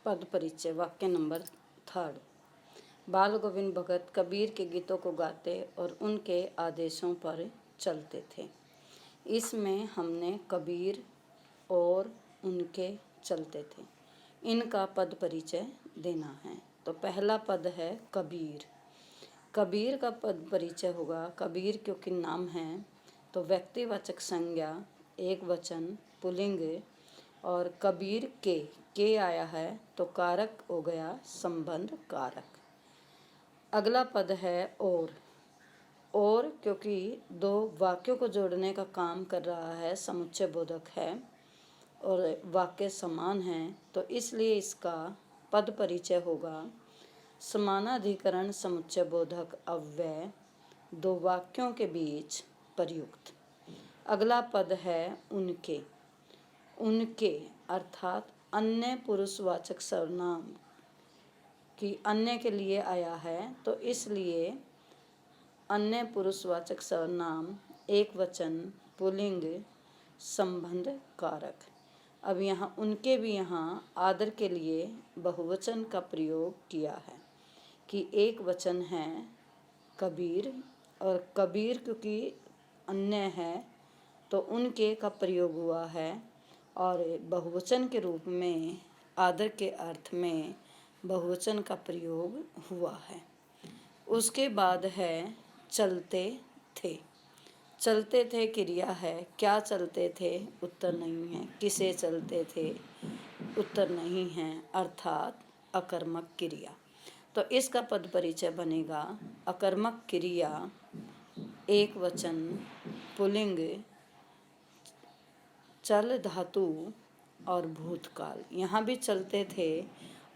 पद परिचय। वाक्य नंबर 3। बाल गोविंद भगत कबीर के गीतों को गाते और उनके आदेशों पर चलते थे। इसमें हमने कबीर और उनके चलते थे इनका पद परिचय देना है। तो पहला पद है कबीर। कबीर का पद परिचय होगा। कबीर क्योंकि नाम है तो व्यक्तिवाचक संज्ञा एक वचन पुल्लिंग, और कबीर के आया है तो कारक हो गया संबंध कारक। अगला पद है और क्योंकि दो वाक्यों को जोड़ने का काम कर रहा है, समुच्चय बोधक है और वाक्य समान हैं, तो इसलिए इसका पद परिचय होगा समानाधिकरण समुच्चय बोधक अव्यय दो वाक्यों के बीच प्रयुक्त। अगला पद है उनके अर्थात अन्य पुरुषवाचक सर्वनाम कि अन्य के लिए आया है तो इसलिए अन्य पुरुषवाचक सर्वनाम एक वचन पुल्लिंग संबंध कारक। अब यहाँ उनके भी यहाँ आदर के लिए बहुवचन का प्रयोग किया है कि एक वचन है कबीर, और कबीर क्योंकि अन्य है तो उनके का प्रयोग हुआ है और बहुवचन के रूप में आदर के अर्थ में बहुवचन का प्रयोग हुआ है। उसके बाद है चलते थे। चलते थे क्रिया है। क्या चलते थे? उत्तर नहीं है। किसे चलते थे? उत्तर नहीं है, अर्थात अकर्मक क्रिया। तो इसका पद परिचय बनेगा अकर्मक क्रिया एक वचन पुल्लिंग चल धातु और भूतकाल। यहाँ भी चलते थे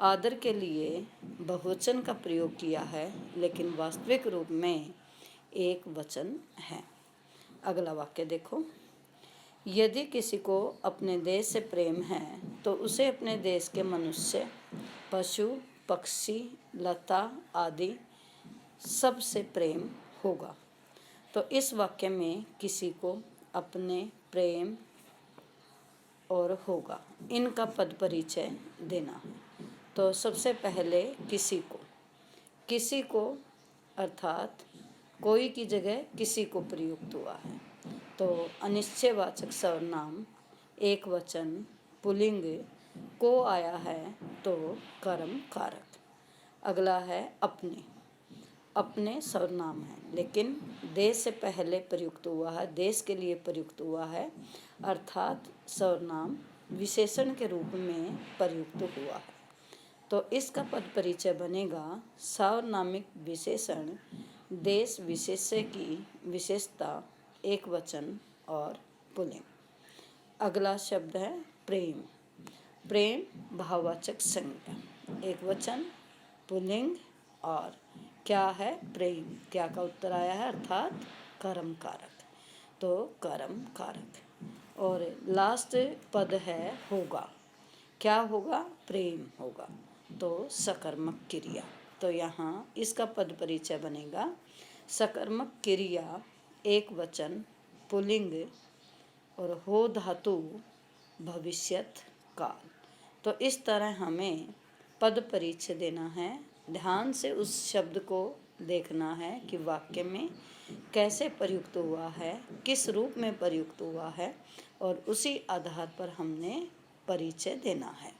आदर के लिए बहुवचन का प्रयोग किया है, लेकिन वास्तविक रूप में एक वचन है। अगला वाक्य देखो। यदि किसी को अपने देश से प्रेम है तो उसे अपने देश के मनुष्य, पशु, पक्षी, लता आदि सब से प्रेम होगा। तो इस वाक्य में किसी को अपने प्रेम और होगा इनका पद परिचय देना है। तो सबसे पहले किसी को अर्थात कोई की जगह किसी को प्रयुक्त हुआ है तो अनिश्चयवाचक सर्वनाम एक वचन पुल्लिंग को आया है तो कर्म कारक। अगला है अपने सर्वनाम है, लेकिन देश से पहले प्रयुक्त हुआ है, देश के लिए प्रयुक्त हुआ है, अर्थात सर्वनाम विशेषण के रूप में प्रयुक्त हुआ है। तो इसका पद परिचय बनेगा सार्वनामिक विशेषण देश विशेष्य की विशेषता एक वचन और पुल्लिंग। अगला शब्द है प्रेम भाववाचक संज्ञा एक वचन पुल्लिंग और क्या है? प्रेम। क्या का उत्तर आया है, अर्थात कर्म कारक। तो कर्म कारक। और लास्ट पद है होगा। क्या होगा? प्रेम होगा। तो सकर्मक क्रिया। तो यहाँ इसका पद परिचय बनेगा सकर्मक क्रिया एक वचन पुल्लिंग और हो धातु भविष्यत काल। तो इस तरह हमें पद परिचय देना है। ध्यान से उस शब्द को देखना है कि वाक्य में कैसे प्रयुक्त हुआ है, किस रूप में प्रयुक्त हुआ है, और उसी आधार पर हमने परिचय देना है।